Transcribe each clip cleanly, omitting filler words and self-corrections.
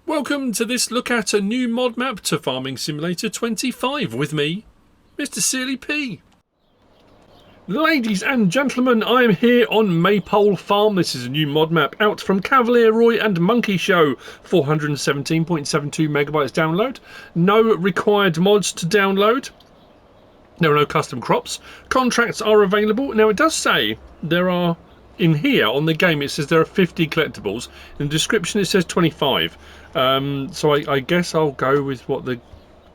Welcome to this look at a new mod map to Farming Simulator 25 with me, MrSealyp. Ladies and gentlemen, I am here on Maypole Farm. This is a new mod map out from CavalierRoy and Monkey Show. 417.72 megabytes download. No required mods to download. There are no custom crops. Contracts are available. Now it does say there are, in here on the game it says there are 50 collectibles. In the description it says 25. So I guess I'll go with what the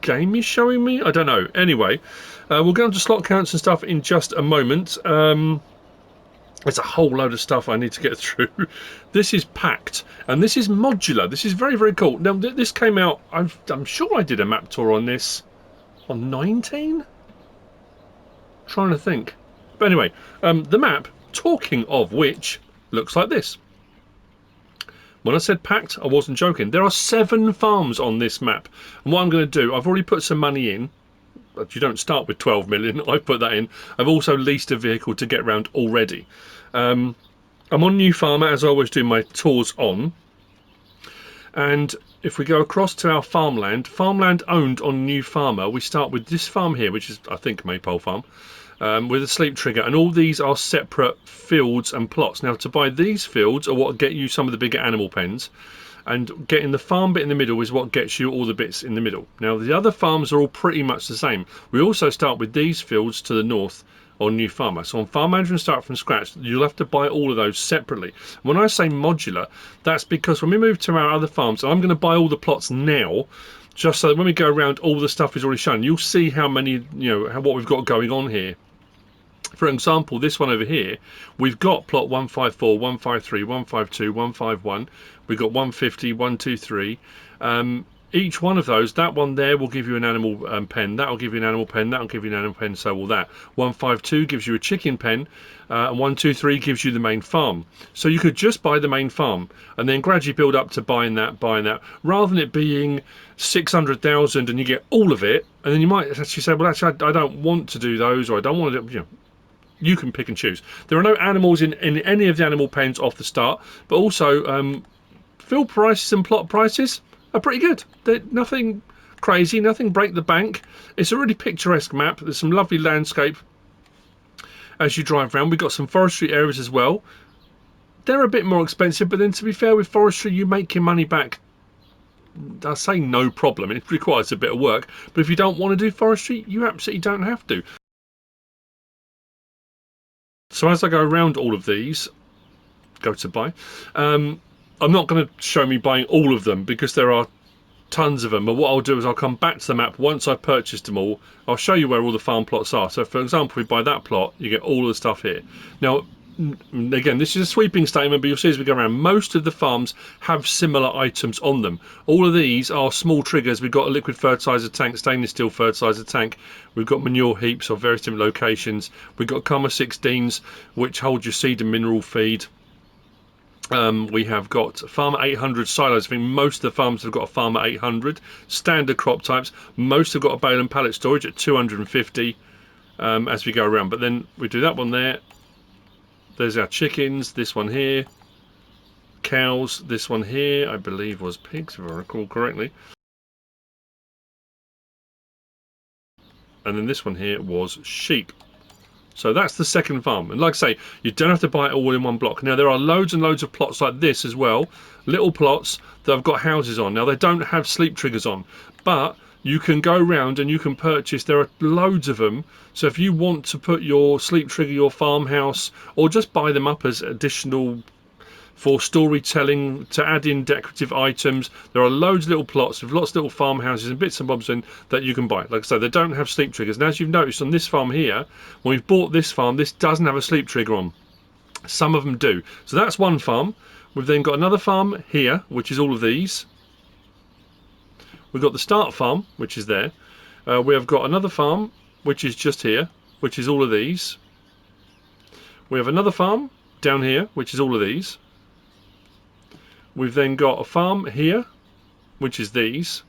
game is showing me. I don't know. Anyway, we'll go on to slot counts and stuff in just a moment. There's a whole load of stuff I need to get through. This is packed, and this is modular. This is very, very cool. Now this came out, I'm sure I did a map tour on this on 19? Trying to think. But anyway, the map, talking of which, looks like this. When I said packed, I wasn't joking. There are 7 farms on this map. And what I'm going to do, I've already put some money in. But you don't start with 12 million. I've put that in. I've also leased a vehicle to get around already. I'm on New Farmer, as I always do my tours on. And if we go across to our farmland owned on New Farmer, we start with this farm here, which is, I think, Maypole Farm. With a sleep trigger, and all these are separate fields and plots. Now, to buy these fields are what get you some of the bigger animal pens, and getting the farm bit in the middle is what gets you all the bits in the middle. Now, the other farms are all pretty much the same. We also start with these fields to the north on New Farmer. So on Farm Management Start from Scratch, you'll have to buy all of those separately. When I say modular, that's because when we move to our other farms, I'm going to buy all the plots now, just so that when we go around, all the stuff is already shown. You'll see how many, what we've got going on here. For example, this one over here, we've got plot 154, 153, 152, 151. We've got 150, 123. Each one of those, that one there will give you an animal pen, that will give you an animal pen, that will give you an animal pen, so will that. 152 gives you a chicken pen, and 123 gives you the main farm. So you could just buy the main farm, and then gradually build up to buying that, rather than it being 600,000 and you get all of it, and then you might actually say, well, actually, I don't want to do those, or I don't want to, you can pick and choose. There are no animals in any of the animal pens off the start, but also field prices and plot prices are pretty good. They're nothing crazy, nothing break the bank. It's a really picturesque map. There's some lovely landscape as you drive around. We've got some forestry areas as well. They're a bit more expensive, but then to be fair with forestry, you make your money back. I say no problem. It requires a bit of work, but if you don't want to do forestry, you absolutely don't have to. So as I go around all of these, go to buy, I'm not going to show me buying all of them because there are tons of them, but what I'll do is I'll come back to the map once I've purchased them all. I'll show you where all the farm plots are. So for example, if we buy that plot, you get all of the stuff here. Now again, this is a sweeping statement, but you'll see as we go around, most of the farms have similar items on them. All of these are small triggers. We've got a liquid fertilizer tank, stainless steel fertilizer tank. We've got manure heaps of various different locations. We've got Comma 16s, which hold your seed and mineral feed. We have got Farmer 800 silos. I think most of the farms have got a Farmer 800. Standard crop types. Most have got a bale and pallet storage at 250 as we go around. But then we do that one there. There's our chickens, this one here, cows, this one here, I believe was pigs if I recall correctly. And then this one here was sheep. So that's the second farm. And like I say, you don't have to buy it all in one block. Now there are loads and loads of plots like this as well, little plots that have got houses on. Now they don't have sleep triggers on, but you can go around and you can purchase, there are loads of them. So if you want to put your sleep trigger, your farmhouse, or just buy them up as additional for storytelling, to add in decorative items, there are loads of little plots with lots of little farmhouses and bits and bobs in that you can buy. Like I say, they don't have sleep triggers. And as you've noticed on this farm here, when we've bought this farm, this doesn't have a sleep trigger on. Some of them do. So that's one farm. We've then got another farm here, which is all of these. We've got the start farm, which is there. We have got another farm, which is just here, which is all of these. We have another farm down here, which is all of these. We've then got a farm here, which is these.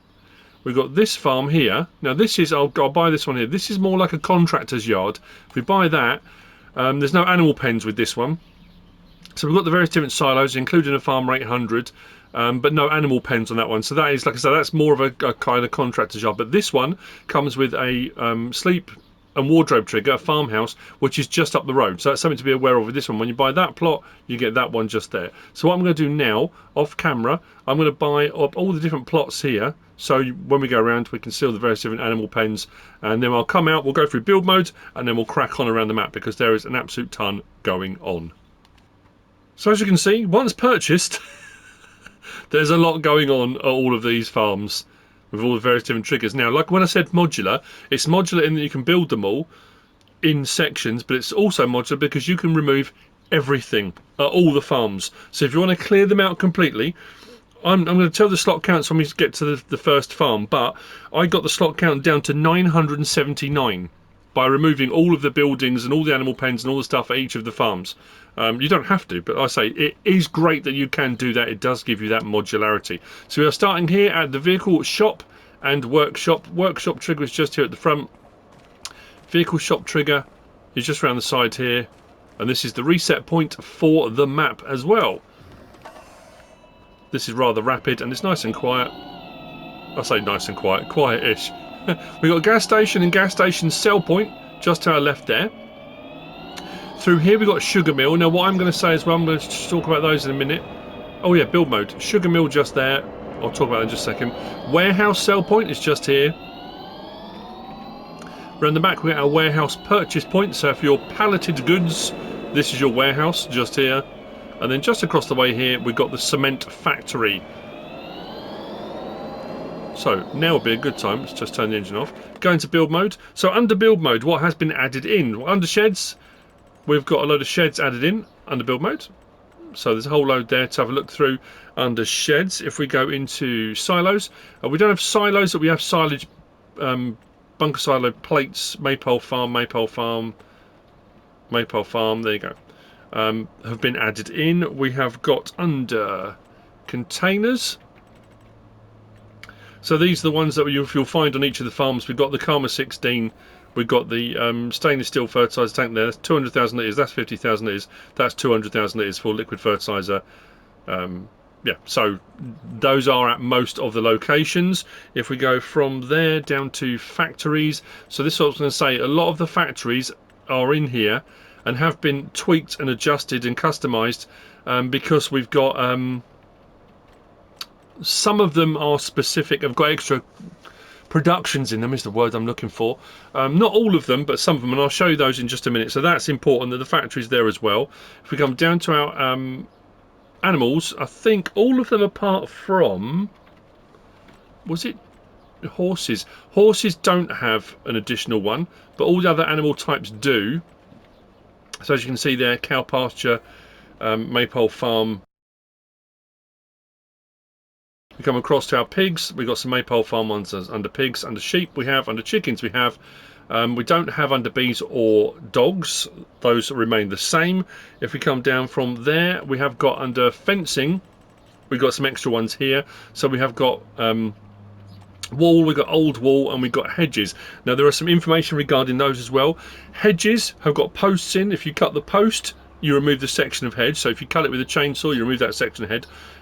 We've got this farm here. Now this is, I'll buy this one here. This is more like a contractor's yard. If we buy that, there's no animal pens with this one. So we've got the various different silos, including a Farmer 800, but no animal pens on that one. So that is, like I said, that's more of a kind of contractor job. But this one comes with a sleep and wardrobe trigger, a farmhouse, which is just up the road. So that's something to be aware of with this one. When you buy that plot, you get that one just there. So what I'm going to do now, off camera, I'm going to buy up all the different plots here. So when we go around, we can see all the various different animal pens. And then I'll come out, we'll go through build mode, and then we'll crack on around the map, because there is an absolute ton going on. So as you can see, once purchased, there's a lot going on at all of these farms with all the various different triggers. Now, like when I said modular, it's modular in that you can build them all in sections, but it's also modular because you can remove everything at all the farms. So if you want to clear them out completely, I'm going to tell the slot counts when we get to the first farm, but I got the slot count down to 979 by removing all of the buildings and all the animal pens and all the stuff at each of the farms. You don't have to, but I say it is great that you can do that. It does give you that modularity. So we are starting here at the vehicle shop and workshop. Workshop trigger is just here at the front. Vehicle shop trigger is just around the side here. And this is the reset point for the map as well. This is rather rapid and it's nice and quiet. I say nice and quiet, quiet-ish. We've got a gas station and gas station sell point just to our left there. Through here we've got a sugar mill. Now what I'm going to say as well, I'm going to talk about those in a minute. Oh yeah, build mode. Sugar mill just there. I'll talk about that in just a second. Warehouse sell point is just here. Around the back we get our warehouse purchase point. So for your palleted goods, this is your warehouse just here. And then just across the way here we've got the cement factory. So now would be a good time. Let's just turn the engine off. Go into build mode. So under build mode, what has been added in? Under sheds, we've got a load of sheds added in under build mode. So there's a whole load there to have a look through under sheds. If we go into silos, we don't have silos, but we have silage, bunker silo plates, Maypole Farm, Maypole Farm, Maypole Farm, there you go, have been added in. We have got under containers. So these are the ones that you'll find on each of the farms. We've got the Karma 16, we've got the stainless steel fertiliser tank there. That's 200,000 litres, that's 50,000 litres, that's 200,000 litres for liquid fertiliser. Yeah, so those are at most of the locations. If we go from there down to factories, so this is what I was going to say, a lot of the factories are in here and have been tweaked and adjusted and customised because we've got... some of them are specific, have got extra productions in them, is the word I'm looking for. Not all of them, but some of them, and I'll show you those in just a minute. So that's important that the factory's there as well. If we come down to our animals, I think all of them apart from... was it horses? Horses don't have an additional one, but all the other animal types do. So as you can see there, cow pasture, Maypole Farm. We come across to our pigs. We've got some Maypole Farm ones under pigs. Under sheep we have. Under chickens we have. We don't have under bees or dogs. Those remain the same. If we come down from there, we have got under fencing. We've got some extra ones here. So we have got wall, we've got old wall, and we've got hedges. Now there is some information regarding those as well. Hedges have got posts in. If you cut the post, you remove the section of hedge. So if you cut it with a chainsaw, you remove that section of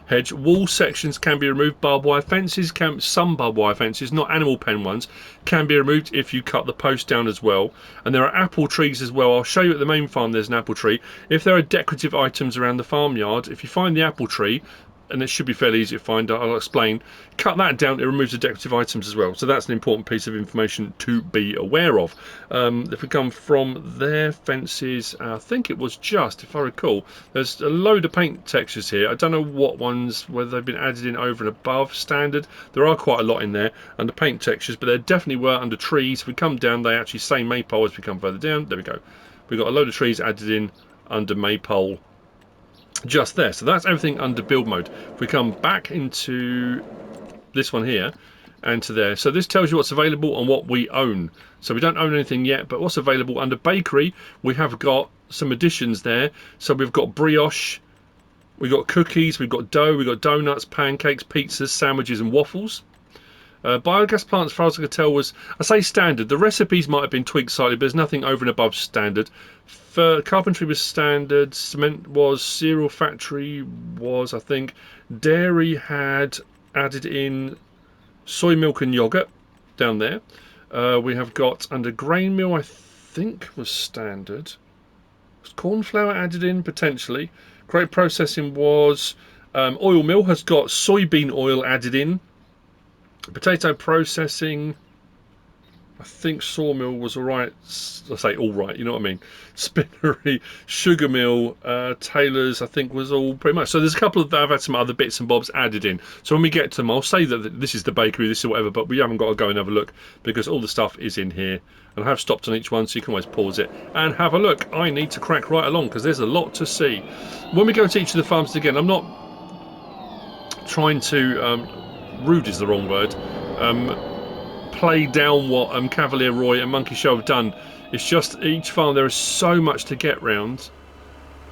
hedge. Wall sections can be removed. Barbed wire fences, some barbed wire fences, not animal pen ones, can be removed if you cut the post down as well. And there are apple trees as well. I'll show you at the main farm there's an apple tree. If there are decorative items around the farmyard, if you find the apple tree, and it should be fairly easy to find, I'll explain, cut that down, it removes the decorative items as well. So that's an important piece of information to be aware of. If we come from there, fences, I think it was just, if I recall, there's a load of paint textures here. I don't know what ones, whether they've been added in over and above standard. There are quite a lot in there under paint textures, but there definitely were under trees. If we come down, they actually say Maypole as we come further down. There we go. We've got a load of trees added in under Maypole just there. So that's everything under build mode. If we come back into this one here and to there, so this tells you what's available and what we own. So we don't own anything yet, but what's available under bakery, we have got some additions there. So we've got brioche, we've got cookies, we've got dough, we've got donuts, pancakes, pizzas, sandwiches and waffles. Biogas plant, as far as I could tell, was, I say standard. The recipes might have been tweaked slightly, but there's nothing over and above standard. Carpentry was standard. Cement was. Cereal factory was, I think. Dairy had added in soy milk and yogurt down there. We have got under grain mill, I think was standard. Was corn flour added in potentially? Great processing was oil mill has got soybean oil added in. Potato processing, I think Sawmill was alright. I say alright, you know what I mean. Spinnery, sugar mill, Tailor's, I think was all pretty much. So there's a couple of I've had some other bits and bobs added in. So when we get to them, I'll say that this is the bakery, this is whatever, but we haven't got to go and have a look because all the stuff is in here. And I have stopped on each one, so you can always pause it and have a look. I need to crack right along because there's a lot to see. When we go to each of the farms again, I'm not trying to rude is the wrong word. Play down what CavalierRoy and Monkey Show have done. It's just each farm there is so much to get round.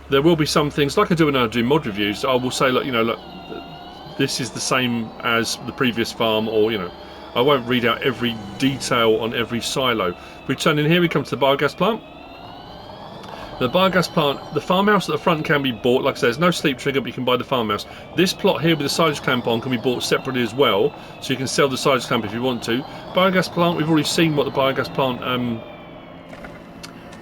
There will be some things like I do when I do mod reviews. I will say, look, you know, look, this is the same as the previous farm, or you know, I won't read out every detail on every silo. We turn in here. We come to the biogas plant. The biogas plant, the farmhouse at the front can be bought. Like I said, there's no sleep trigger, but you can buy the farmhouse. This plot here with the silage clamp on can be bought separately as well, so you can sell the silage clamp if you want to. Biogas plant, we've already seen what the biogas plant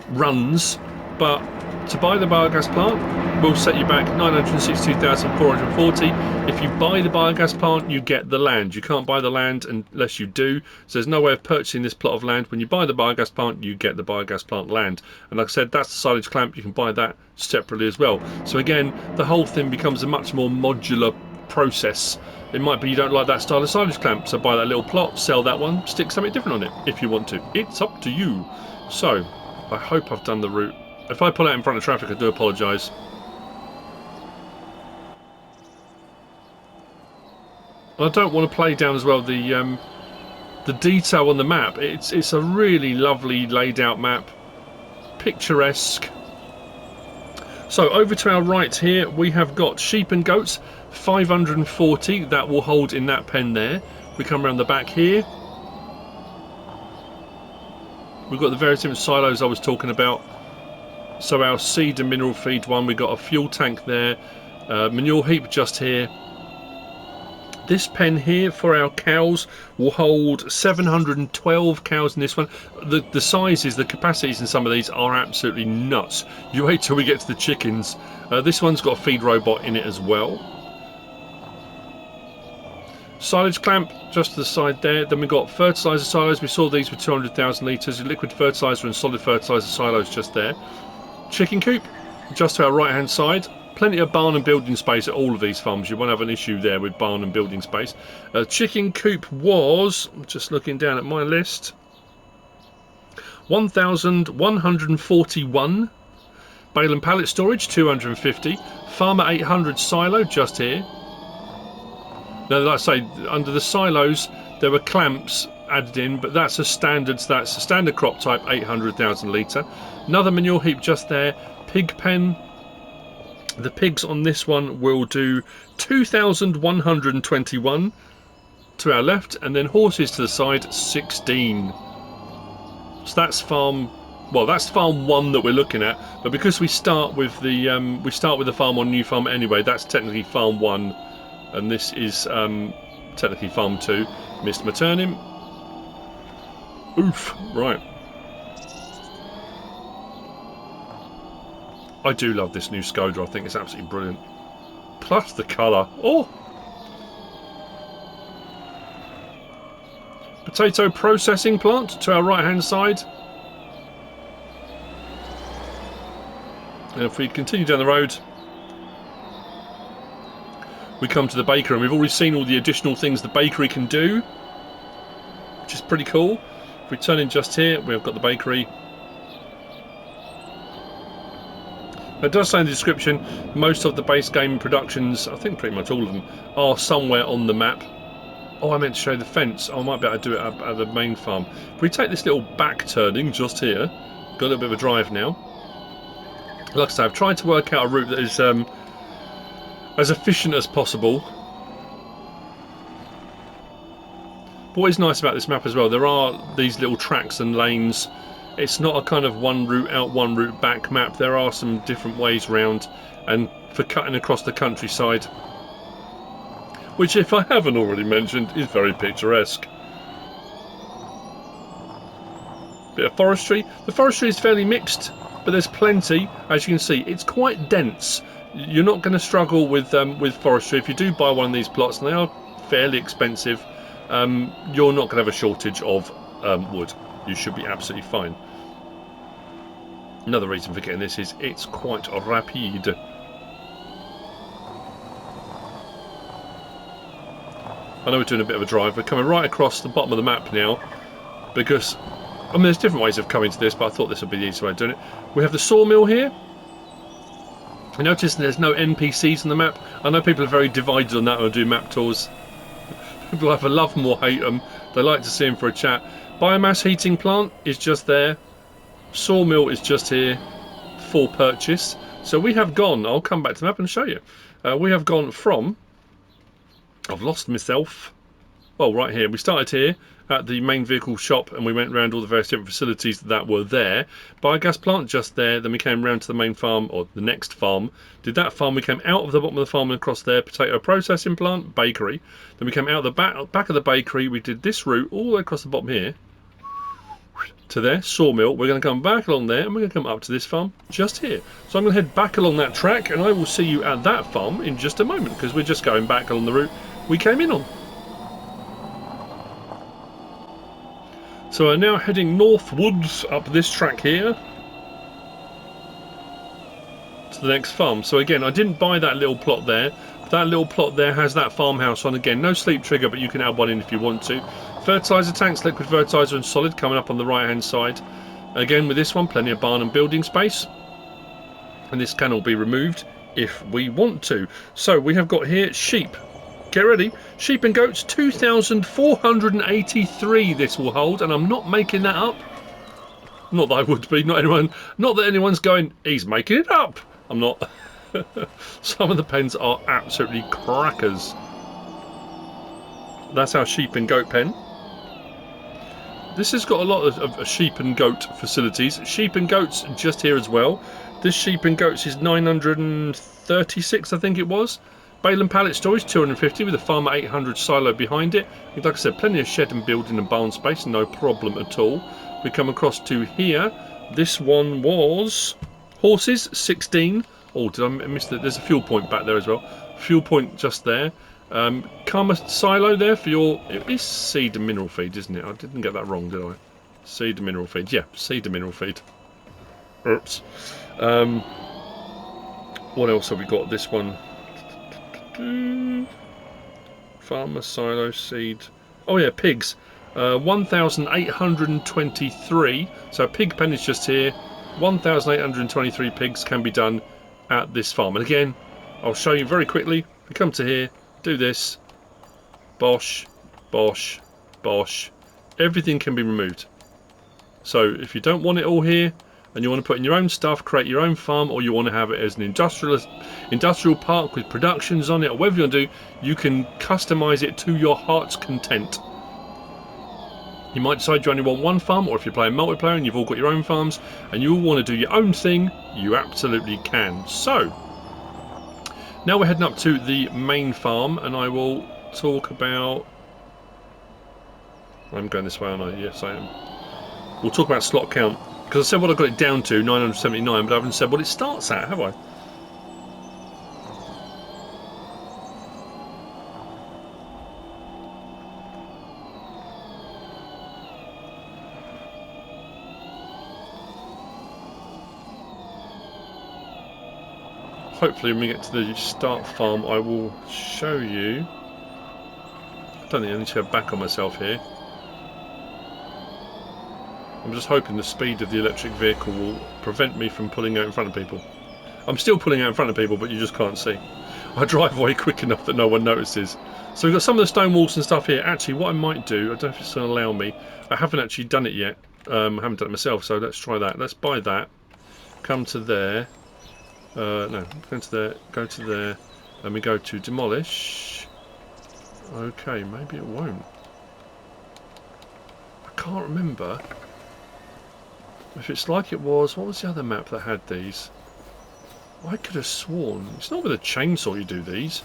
runs, but to buy the biogas plant will set you back 962,440. If you buy the biogas plant, you get the land. You can't buy the land unless you do, so there's no way of purchasing this plot of land. When you buy the biogas plant, you get the biogas plant land, and like I said, that's the silage clamp. You can buy that separately as well. So again, the whole thing becomes a much more modular process. It might be you don't like that style of silage clamp, so buy that little plot, sell that one, stick something different on it if you want to. It's up to you. So I hope I've done the route. If I pull out in front of traffic, I do apologise. I don't want to play down as well the detail on the map. It's a really lovely laid out map, picturesque. So over to our right here, we have got sheep and goats, 540. That will hold in that pen there. We come around the back here. We've got the various different silos I was talking about. So our seed and mineral feed one, we've got a fuel tank there, manure heap just here. This pen here for our cows will hold 712 cows in this one. The sizes, the capacities in some of these are absolutely nuts. You wait till we get to the chickens. This one's got a feed robot in it as well. Silage clamp just to the side there. Then we've got fertiliser silos. We saw these with 200,000 litres. Liquid fertiliser and solid fertiliser silos just there. Chicken coop just to our right hand side. Plenty of barn and building space at all of these farms. You won't have an issue there with barn and building space. Chicken coop was, just looking down at my list, 1,141. Bale and pallet storage 250. Farmer 800 silo just here. Now, like I say, under the silos there were clamps added in, but that's a standard. So that's a standard crop type, 800,000 litre. Another manure heap just there. Pig pen. The pigs on this one will do 2,121 to our left, and then horses to the side, 16. So that's farm. Well, that's farm one that we're looking at, but because we start with the farm on new farm anyway, that's technically farm one, and this is technically farm two. Missed my turning. Oof. Right. I do love this new Skoda. I think it's absolutely brilliant. Plus the colour. Oh! Potato processing plant to our right hand side. And if we continue down the road, we come to the bakery, and we've already seen all the additional things the bakery can do, which is pretty cool. If we turn in just here, we've got the bakery. It does say in the description, most of the base game productions, I think pretty much all of them, are somewhere on the map. Oh, I meant to show the fence. Oh, I might be able to do it at the main farm. If we take this little back turning just here, got a little bit of a drive now. Like I say, I've tried to work out a route that is as efficient as possible. But what is nice about this map as well, there are these little tracks and lanes. It's not a kind of one route out, one route back map. There are some different ways round, and for cutting across the countryside, which, if I haven't already mentioned, is very picturesque. Bit of forestry. The forestry is fairly mixed, but there's plenty. As you can see, it's quite dense. You're not going to struggle with forestry. If you do buy one of these plots, and they are fairly expensive, you're not going to have a shortage of wood. You should be absolutely fine. Another reason for getting this is it's quite rapid. I know we're doing a bit of a drive. We're coming right across the bottom of the map now, because, I mean, there's different ways of coming to this, but I thought this would be the easiest way of doing it. We have the sawmill here. I noticed there's no NPCs on the map. I know people are very divided on that when I do map tours. People either love them or hate them. They like to see them for a chat. Biomass heating plant is just there. Sawmill is just here for purchase. So we have gone, I'll come back to the map and show you. We have gone from, I've lost myself. Well, right here. We started here at the main vehicle shop and we went around all the various different facilities that were there. Biogas plant just there. Then we came round to the main farm, or the next farm. Did that farm. We came out of the bottom of the farm and across there. Potato processing plant, bakery. Then we came out of the back of the bakery. We did this route all the way across the bottom here to there, sawmill. We're going to come back along there and we're going to come up to this farm just here. So I'm going to head back along that track and I will see you at that farm in just a moment, because we're just going back along the route we came in on. So we're now heading northwards up this track here to the next farm. So again, I didn't buy that little plot there. That little plot there has that farmhouse on. Again, no sleep trigger, but you can add one in if you want to. Fertiliser tanks, liquid fertiliser and solid coming up on the right hand side. Again, with this one, plenty of barn and building space. And this can all be removed if we want to. So we have got here sheep. Get ready. Sheep and goats, 2,483 this will hold, and I'm not making that up. Not that I would be, not that anyone's going, he's making it up. I'm not. Some of the pens are absolutely crackers. That's our sheep and goat pen. This has got a lot of sheep and goat facilities. Sheep and goats just here as well. This sheep and goats is 936, I think it was. Bale and pallet storage, 250 with a farmer 800 silo behind it. Like I said, plenty of shed and building and barn space, no problem at all. We come across to here. This one was horses, 16. Oh, did I miss that? There's a fuel point back there as well. Fuel point just there. Karma silo there for your... It is seed and mineral feed, isn't it? I didn't get that wrong, did I? Seed and mineral feed. Yeah, seed and mineral feed. Oops. What else have we got? This one. Farmer silo seed. Oh yeah, pigs. 1,823. So pig pen is just here. 1,823 pigs can be done at this farm. And again, I'll show you very quickly. We come to here, do this. Bosh, bosh, bosh. Everything can be removed. So if you don't want it all here, and you want to put in your own stuff, create your own farm, or you want to have it as an industrial park with productions on it, or whatever you want to do, you can customize it to your heart's content. You might decide you only want one farm, or if you're playing multiplayer and you've all got your own farms and you all want to do your own thing, you absolutely can. So now we're heading up to the main farm and I will talk about... I'm going this way, aren't I? Yes, I am. We'll talk about slot count. Because I said what I got it down to, 979, but I haven't said what it starts at, have I? Hopefully when we get to the start farm I will show you. I don't think I need to go back on myself here. I'm just hoping the speed of the electric vehicle will prevent me from pulling out in front of people. I'm still pulling out in front of people, but you just can't see. I drive away quick enough that no one notices. So we've got some of the stone walls and stuff here. Actually, what I might do, I don't know if it's going to allow me. I haven't actually done it yet. I haven't done it myself, so let's try that. Let's buy that. Come to there. No, go to there. Go to there. And we go to demolish. Okay, maybe it won't. can't remember if it's like it was. What was the other map that had these? I could have sworn it's not with a chainsaw you do these.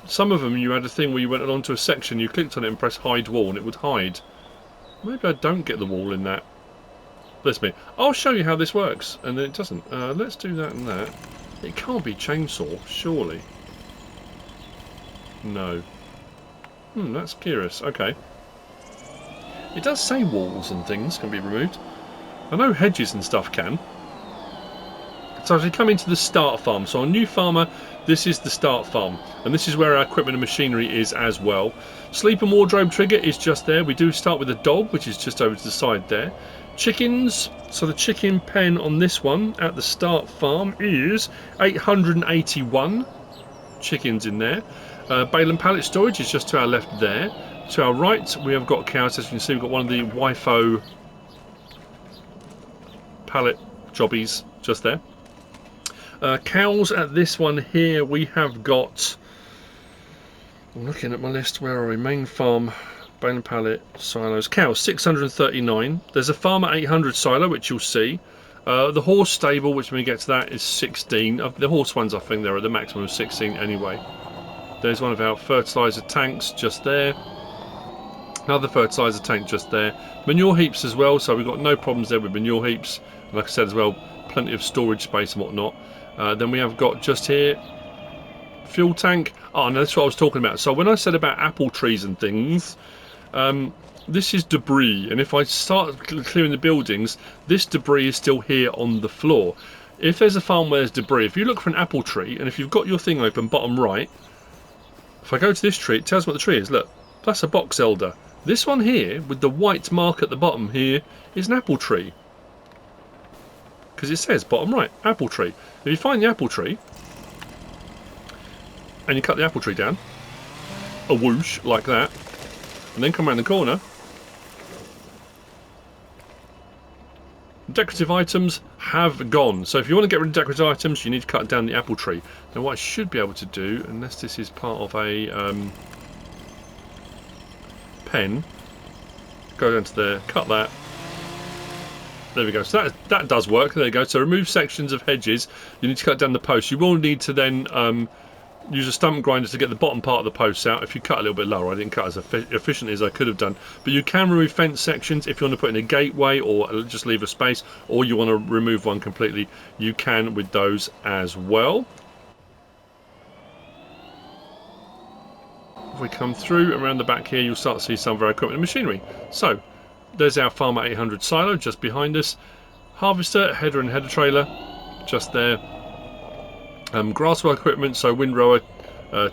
Some of them you had a thing where you went along to a section, you clicked on it and pressed hide wall and it would hide. Maybe I don't get the wall in that. Let's me. I'll show you how this works, and then it doesn't. Let's do that and that. It can't be chainsaw, surely. No. That's curious. Okay. It does say walls and things can be removed. I know hedges and stuff can. So as we come into the start farm, so on new farmer, this is the start farm, and this is where our equipment and machinery is as well. Sleep and wardrobe trigger is just there. We do start with a dog, which is just over to the side there. Chickens, so the chicken pen on this one at the start farm is 881 chickens in there. Bale and pallet storage is just to our left there. To our right, we have got cows. As you can see, we've got one of the WIFO pallet jobbies just there. Cows at this one here, we have got, I'm looking at my list, where are we? Main farm, bale and pallet, silos. Cows, 639. There's a farmer 800 silo, which you'll see. The horse stable, which when we get to that, is 16. The horse ones, I think, they're at the maximum of 16 anyway. There's one of our fertiliser tanks just there. Another fertiliser tank just there. Manure heaps as well, so we've got no problems there with manure heaps. And like I said as well, plenty of storage space and whatnot. Then we have got just here fuel tank. Oh no, that's what I was talking about. So when I said about apple trees and things, this is debris, and if I start clearing the buildings, this debris is still here on the floor. If there's a farm where there's debris, if you look for an apple tree, and if you've got your thing open bottom right, if I go to this tree, it tells me what the tree is. Look, that's a box elder. This one here with the white mark at the bottom here is an apple tree, because it says bottom right, apple tree. If you find the apple tree and you cut the apple tree down, a whoosh like that, and then come around the corner, decorative items have gone. So if you want to get rid of decorative items, you need to cut down the apple tree. Now what I should be able to do, unless this is part of a pen, go down to there, cut that. There we go. So that does work. There you go. So remove sections of hedges. You need to cut down the posts. You will need to then use a stump grinder to get the bottom part of the posts out. If you cut a little bit lower, I didn't cut as efficiently as I could have done. But you can remove fence sections if you want to put in a gateway or just leave a space, or you want to remove one completely. You can with those as well. If we come through around the back here, you'll start to see some of our equipment and machinery. So there's our Farmer 800 silo just behind us. Harvester, header and header trailer just there. Grasswell equipment, so windrower,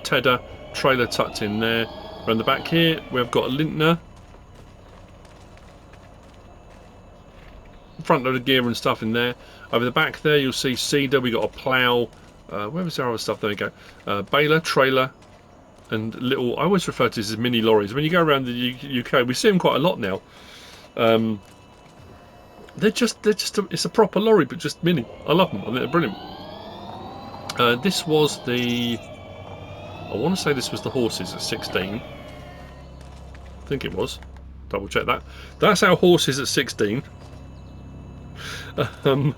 tedder, trailer tucked in there. Around the back here we've got a lintner, front load of gear and stuff in there. Over the back there you'll see seeder, we got a plough, where was our other stuff? There we go. Baler, trailer, and little, I always refer to this as mini lorries. When you go around the UK, we see them quite a lot now. They're just it's a proper lorry, but just mini. I love them. I think they're brilliant. This was the, I want to say this was the horses at 16. I think it was. Double check that. That's our horses at 16. And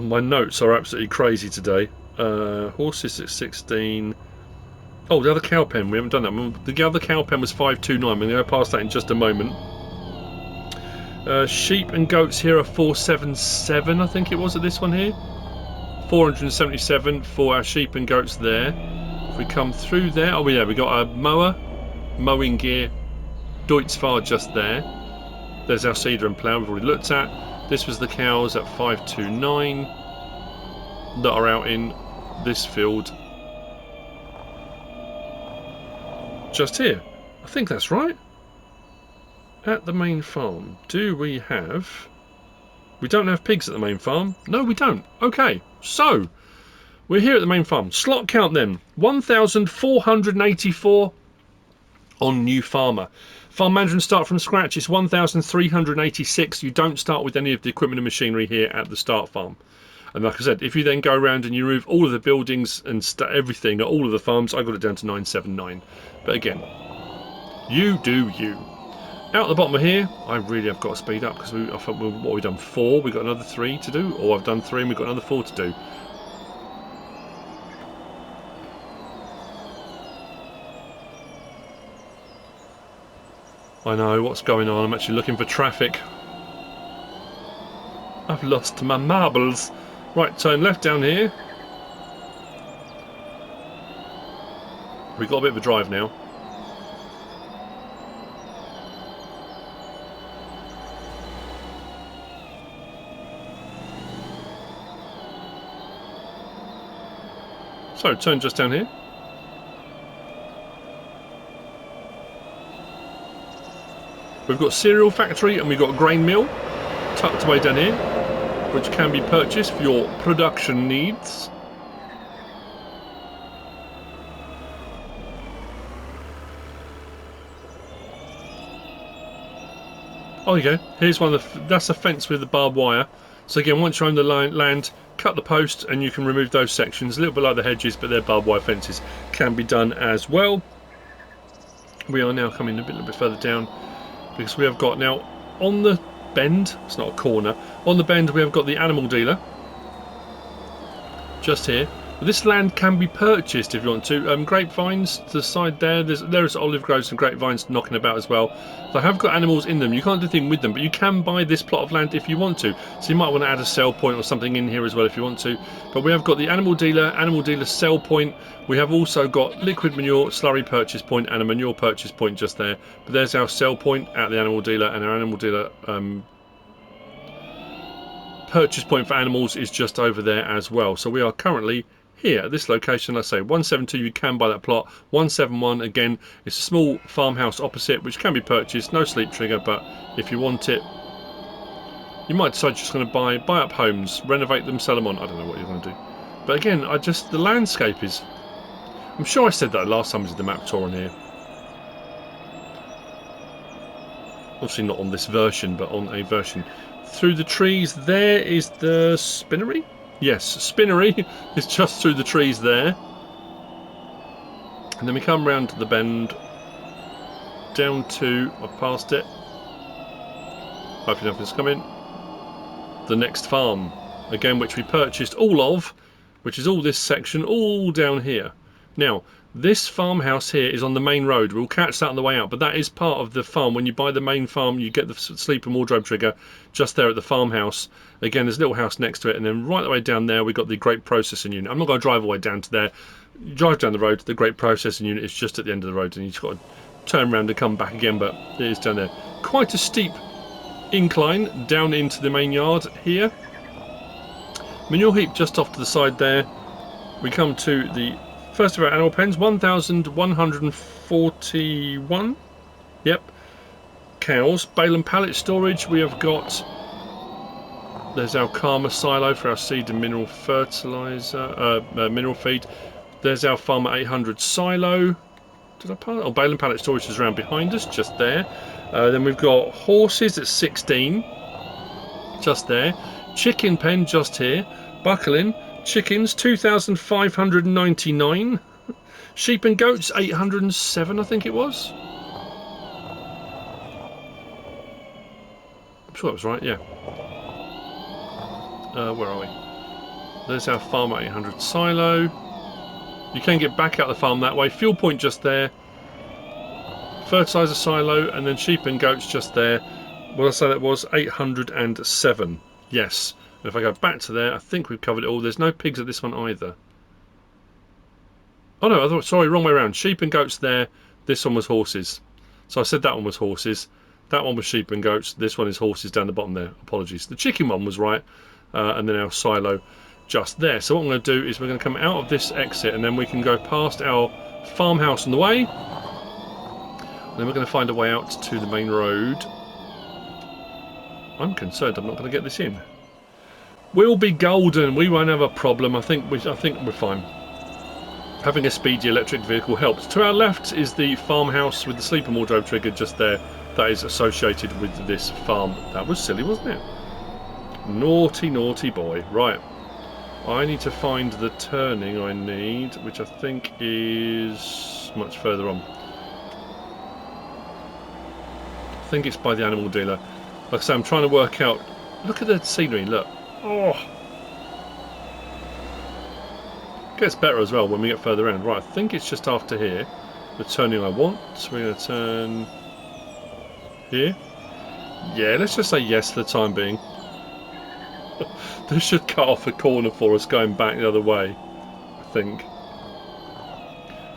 my notes are absolutely crazy today. Horses at 16. Oh, the other cow pen. We haven't done that. The other cow pen was 529. We're going to go past that in just a moment. Sheep and goats here are 477, I think it was, at this one here. 477 for our sheep and goats there. If we come through there, oh yeah, we got a mower, mowing gear, Deutzfahr just there. There's our seeder and plough we've already looked at. This was the cows at 529 that are out in this field just here. I think that's right. At the main farm, do we have... We don't have pigs at the main farm. No, we don't. Okay, so we're here at the main farm. Slot count then, 1,484 on new farmer. Farm management start from scratch is 1,386. You don't start with any of the equipment and machinery here at the start farm. And like I said, if you then go around and you remove all of the buildings and everything at all of the farms, I got it down to 979. But again, you do you. Out the bottom of here, I really have got to speed up because I thought, what we've done 4, we've got another 3 to do, or I've done 3 and we've got another 4 to do. I know what's going on. I'm actually looking for traffic. I've lost my marbles. Right, turn left down here. We've got a bit of a drive now. So, turn just down here. We've got cereal factory and we've got grain mill tucked away down here, which can be purchased for your production needs. Oh, there you go. Here's one of the... That's a fence with the barbed wire. So again, once you're on the land, cut the post and you can remove those sections. A little bit like the hedges, but they're barbed wire fences. Can be done as well. We are now coming a little bit further down because we have got now on the bend, it's not a corner, on the bend we have got the animal dealer. Just here. This land can be purchased if you want to. Grapevines to the side there. There's olive groves and grapevines knocking about as well. They have got animals in them. You can't do anything with them, but you can buy this plot of land if you want to. So you might want to add a sell point or something in here as well if you want to. But we have got the animal dealer sell point. We have also got liquid manure, slurry purchase point, and a manure purchase point just there. But there's our sell point at the animal dealer, and our animal dealer purchase point for animals is just over there as well. So we are currently here at this location. Let's say 172, you can buy that plot. 171, again, it's a small farmhouse opposite which can be purchased. No sleep trigger, but if you want it, you might decide you're just going to buy up homes, renovate them, sell them on. I don't know what you're going to do, but again, the landscape is... I'm sure I said that last time I did the map tour on here. Obviously not on this version, but on a version. Through the trees there is the spinnery. Yes, spinnery is just through the trees there. And then we come round the bend down to, I've passed it, hopefully nothing's coming, the next farm, again, which we purchased all of, which is all this section, all down here. Now, this farmhouse here is on the main road. We'll catch that on the way out, but that is part of the farm. When you buy the main farm, you get the sleep and wardrobe trigger just there at the farmhouse. Again, there's a little house next to it, and then right the way down there, we've got the grape processing unit. I'm not going to drive all the way down to there. You drive down the road, the grape processing unit is just at the end of the road, and you've just got to turn around and come back again, but it is down there. Quite a steep incline down into the main yard here. Manure heap just off to the side there. We come to the first of our animal pens, 1,141. Yep. Cows. Bale and pallet storage. We have got... There's our Karma silo for our seed and mineral fertilizer, mineral feed. There's our Farmer 800 silo. Did I pass? Oh, bale and pallet storage is around behind us, just there. Then we've got horses at 16, just there. Chicken pen just here. Buckling. Chickens 2,599. Sheep and goats 807, I think it was. I'm sure that was right, yeah. Where are we? There's our Farmer 800 silo. You can get back out the farm that way. Fuel point just there. Fertilizer silo, and then sheep and goats just there. What did I say that was? 807. Yes. And if I go back to there, I think we've covered it all. There's no pigs at this one either. Oh no, sorry, wrong way around. Sheep and goats there. This one was horses. So I said that one was horses. That one was sheep and goats. This one is horses down the bottom there. Apologies. The chicken one was right. And then our silo just there. So what I'm going to do is we're going to come out of this exit, and then we can go past our farmhouse on the way. And then we're going to find a way out to the main road. I'm concerned I'm not going to get this in. We'll be golden. We won't have a problem. I think we're fine. Having a speedy electric vehicle helps. To our left is the farmhouse with the sleep and wardrobe trigger just there. That is associated with this farm. That was silly, wasn't it? Naughty, naughty boy. Right. I need to find the turning I need, which I think is much further on. think it's by the animal dealer. Like I say, I'm trying to work out. Look at the scenery. Look. Oh. Gets better as well when we get further around. Right, I think it's just after here. The turning I want. So we're going to turn here. Yeah, let's just say yes for the time being. This should cut off a corner for us going back the other way, I think.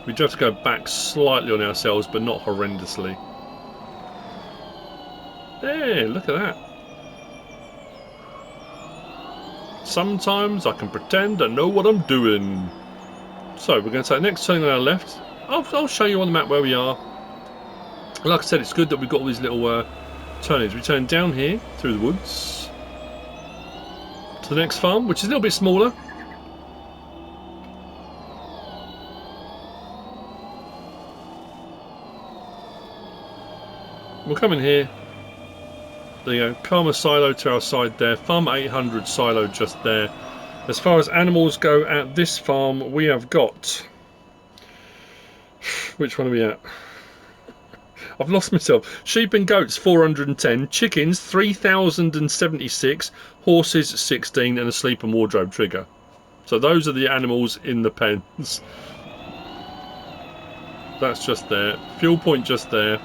We do have to go back slightly on ourselves, but not horrendously. Hey, look at that. Sometimes I can pretend I know what I'm doing. So we're going to take the next turning on our left. I'll show you on the map where we are. Like I said, it's good that we've got all these little turnings. We turn down here through the woods to the next farm, which is a little bit smaller. We'll come in here. There you go. Karma silo to our side there. Farm 800 silo just there. As far as animals go at this farm, we have got... Which one are we at? I've lost myself. Sheep and goats 410, chickens 3076, horses 16, and a sleep and wardrobe trigger. So those are the animals in the pens. That's just there. Fuel point just there.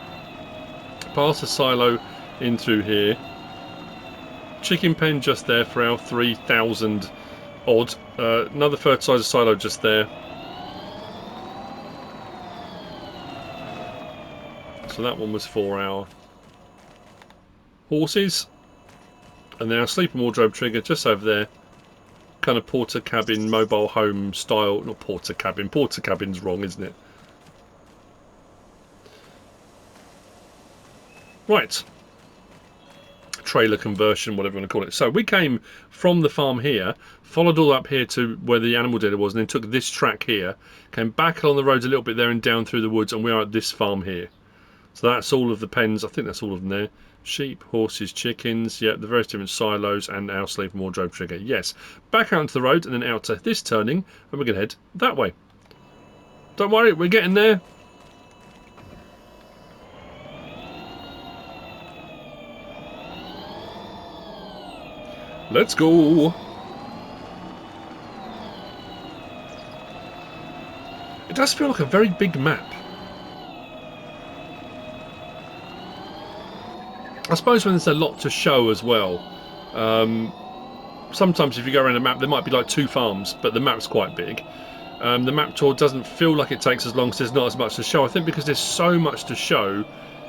Past the silo in through here. Chicken pen just there for our 3000 odd. Another fertilizer silo just there. So that one was for our horses. And then our sleep and wardrobe trigger just over there. Kind of porter cabin, mobile home style. Not porter cabin. Porter cabin's wrong, isn't it? Right. Trailer conversion, whatever you want to call it. So we came from the farm here, followed all up here to where the animal dealer was, and then took this track here, came back along the roads a little bit there and down through the woods, and we are at this farm here. So that's all of the pens. I think that's all of them there. Sheep, horses, chickens, yeah, the various different silos, and our sleep and wardrobe trigger. Yes. Back out onto the road and then out to this turning, and we're going to head that way. Don't worry, we're getting there. Let's go. It does feel like a very big map. I suppose when there's a lot to show as well. Sometimes if you go around a map there might be like 2 farms, but the map's quite big. The map tour doesn't feel like it takes as long because there's not as much to show. I think because there's so much to show,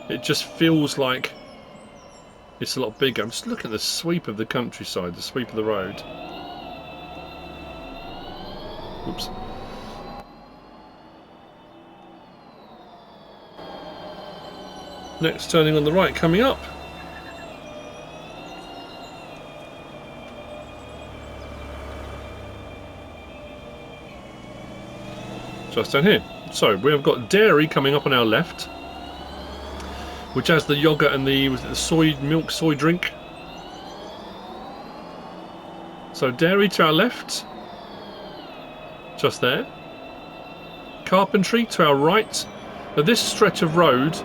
it just feels like it's a lot bigger. I'm just looking at the sweep of the countryside, the sweep of the road. Oops. Next turning on the right coming up. Just down here. So we have got dairy coming up on our left, which has the yogurt and the soy milk soy drink. So dairy to our left, just there. Carpentry to our right. Now this stretch of road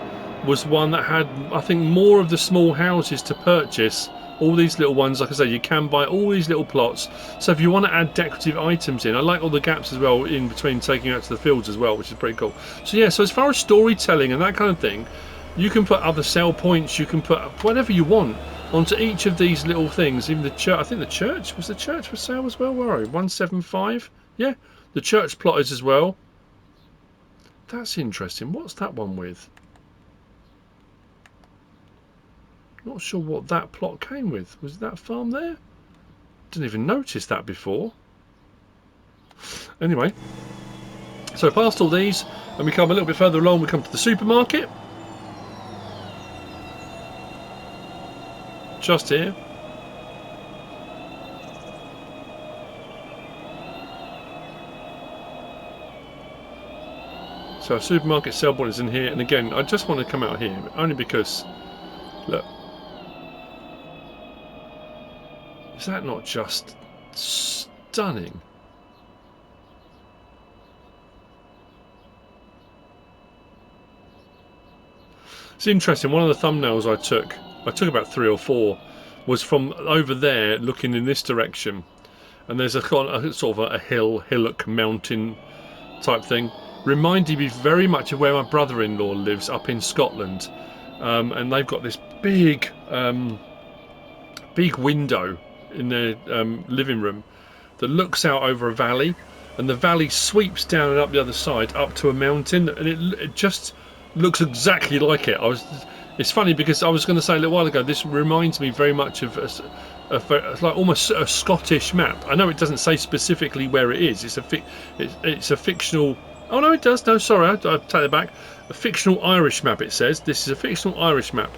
was one that had, I think, more of the small houses to purchase. All these little ones, like I say, you can buy all these little plots. So if you want to add decorative items in, I like all the gaps as well in between taking out to the fields as well, which is pretty cool. So yeah, so as far as storytelling and that kind of thing, you can put other sell points, you can put whatever you want onto each of these little things. Even the church, I think the church, was the church for sale as well? Where are we? 175? Yeah, the church plot is as well. That's interesting. What's that one with? Not sure what that plot came with. Was that farm there? Didn't even notice that before. Anyway, so past all these, and we come a little bit further along, we come to the supermarket. Just here. So our supermarket sell point is in here, and again, I just want to come out here, only because, look. Is that not just stunning? It's interesting. One of the thumbnails I took about 3 or 4, was from over there looking in this direction, and there's a sort of a hillock mountain type thing, reminded me very much of where my brother-in-law lives up in Scotland, and they've got this big window in their living room that looks out over a valley, and the valley sweeps down and up the other side up to a mountain, and it just looks exactly like it. It's funny because I was going to say a little while ago, this reminds me very much of like almost a Scottish map. I know it doesn't say specifically where it is. It's a fictional. Oh no, it does. No, sorry, I take that back. A fictional Irish map. It says this is a fictional Irish map.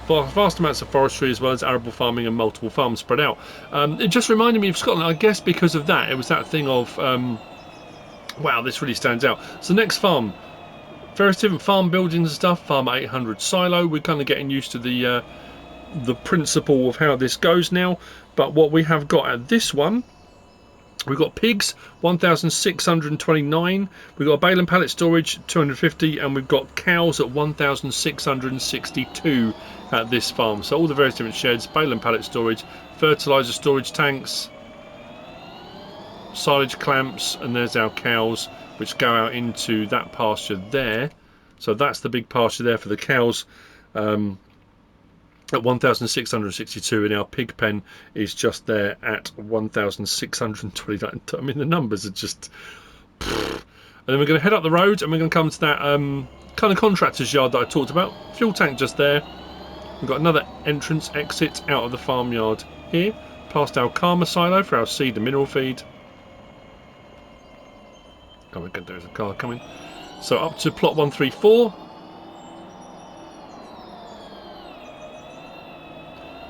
Vast amounts of forestry as well as arable farming and multiple farms spread out. It just reminded me of Scotland. I guess because of that, it was that thing of wow, this really stands out. So next farm. Various different farm buildings and stuff. Farm 800 silo. We're kind of getting used to the principle of how this goes now. But what we have got at this one, we've got pigs 1,629. We've got bale and pallet storage 250, and we've got cows at 1,662 at this farm. So all the various different sheds, bale and pallet storage, fertilizer storage tanks, silage clamps, and there's our cows, which go out into that pasture there. So that's the big pasture there for the cows at 1,662, and our pig pen is just there at 1,629. I mean, the numbers are just... And then we're going to head up the road, and we're going to come to that kind of contractor's yard that I talked about. Fuel tank just there. We've got another entrance exit out of the farmyard here, past our Karma silo for our seed and mineral feed. Oh, we're good, there's a car coming. So up to plot 134.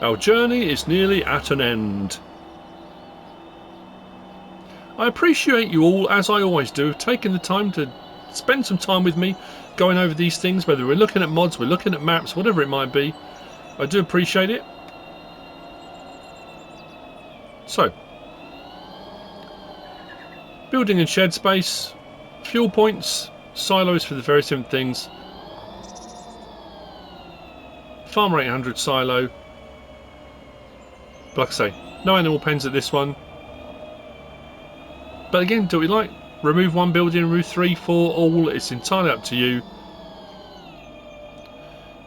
Our journey is nearly at an end. I appreciate you all, as I always do, taking the time to spend some time with me going over these things, whether we're looking at mods, we're looking at maps, whatever it might be. I do appreciate it. So, building and shed space, fuel points, silos for the various different things, Farmer 800 silo. But like I say, no animal pens at this one. But again, do what you like. Remove one building, remove 3, 4, all. It's entirely up to you.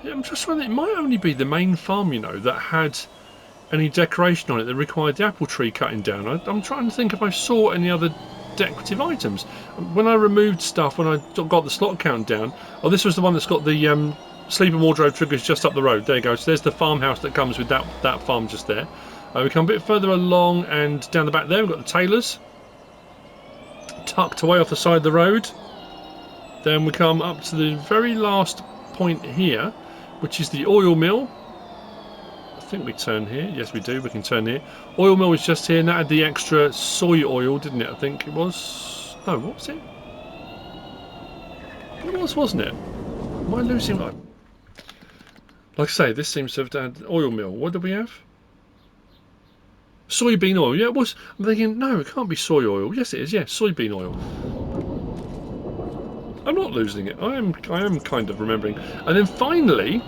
Yeah, I'm just wondering, it might only be the main farm, you know, that had any decoration on it that required the apple tree cutting down. I'm trying to think if I saw any other decorative items. When I removed stuff, when I got the slot count down, oh, this was the one that's got the sleep and wardrobe triggers just up the road. There you go. So there's the farmhouse that comes with that farm just there. We come a bit further along, and down the back there we've got the Tailors tucked away off the side of the road. Then we come up to the very last point here, which is the oil mill. I think we turn here. Yes, we do. We can turn here. Oil mill is just here, and that had the extra soy oil, didn't it? I think it was. No, what was it? It was, wasn't it? Am I losing my... Like I say, this seems to have had oil mill. What did we have? Soybean oil. Yeah, it was. I'm thinking, no, it can't be soy oil. Yes, it is. Yeah, soybean oil. I'm not losing it. I am kind of remembering. And then finally,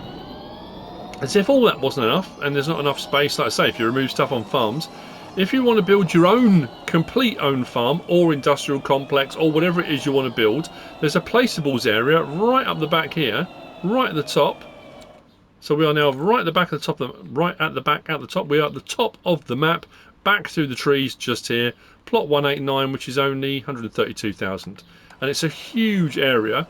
as if all that wasn't enough, and there's not enough space, like I say, if you remove stuff on farms, if you want to build your own complete own farm or industrial complex or whatever it is you want to build, there's a placeables area right up the back here, right at the top. So we are now right at the back of the top, right at the back at the top. We are at the top of the map, back through the trees just here. Plot 189, which is only 132,000, and it's a huge area.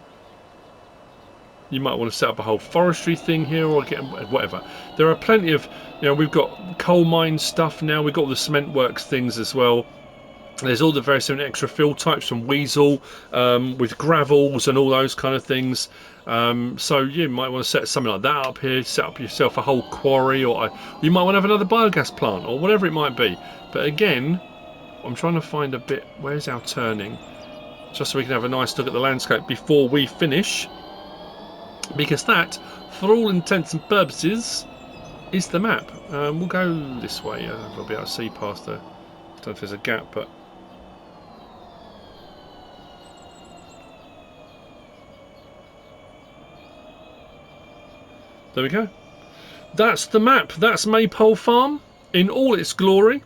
You might want to set up a whole forestry thing here, or get whatever. There are plenty of, you know, we've got coal mine stuff now. We've got all the cement works things as well. There's all the various extra fill types from Weasel, with gravels and all those kind of things. So you might want to set something like that up here, set up yourself a whole quarry, or you might want to have another biogas plant, or whatever it might be. But again, I'm trying to find a bit, where's our turning? Just so we can have a nice look at the landscape before we finish. Because that, for all intents and purposes, is the map. We'll go this way. We'll be able to see past the... I don't know if there's a gap, but... there we go. That's the map. That's Maypole Farm in all its glory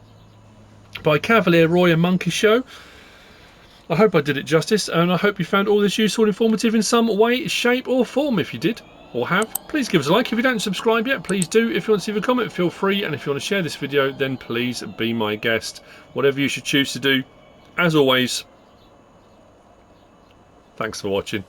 by CavalierRoy and Monkey Show. I hope I did it justice, and I hope you found all this useful and informative in some way, shape or form. If you did or have, please give us a like. If you don't subscribe yet, please do. If you want to leave a comment, feel free, and if you want to share this video, then please be my guest. Whatever you should choose to do, as always, thanks for watching.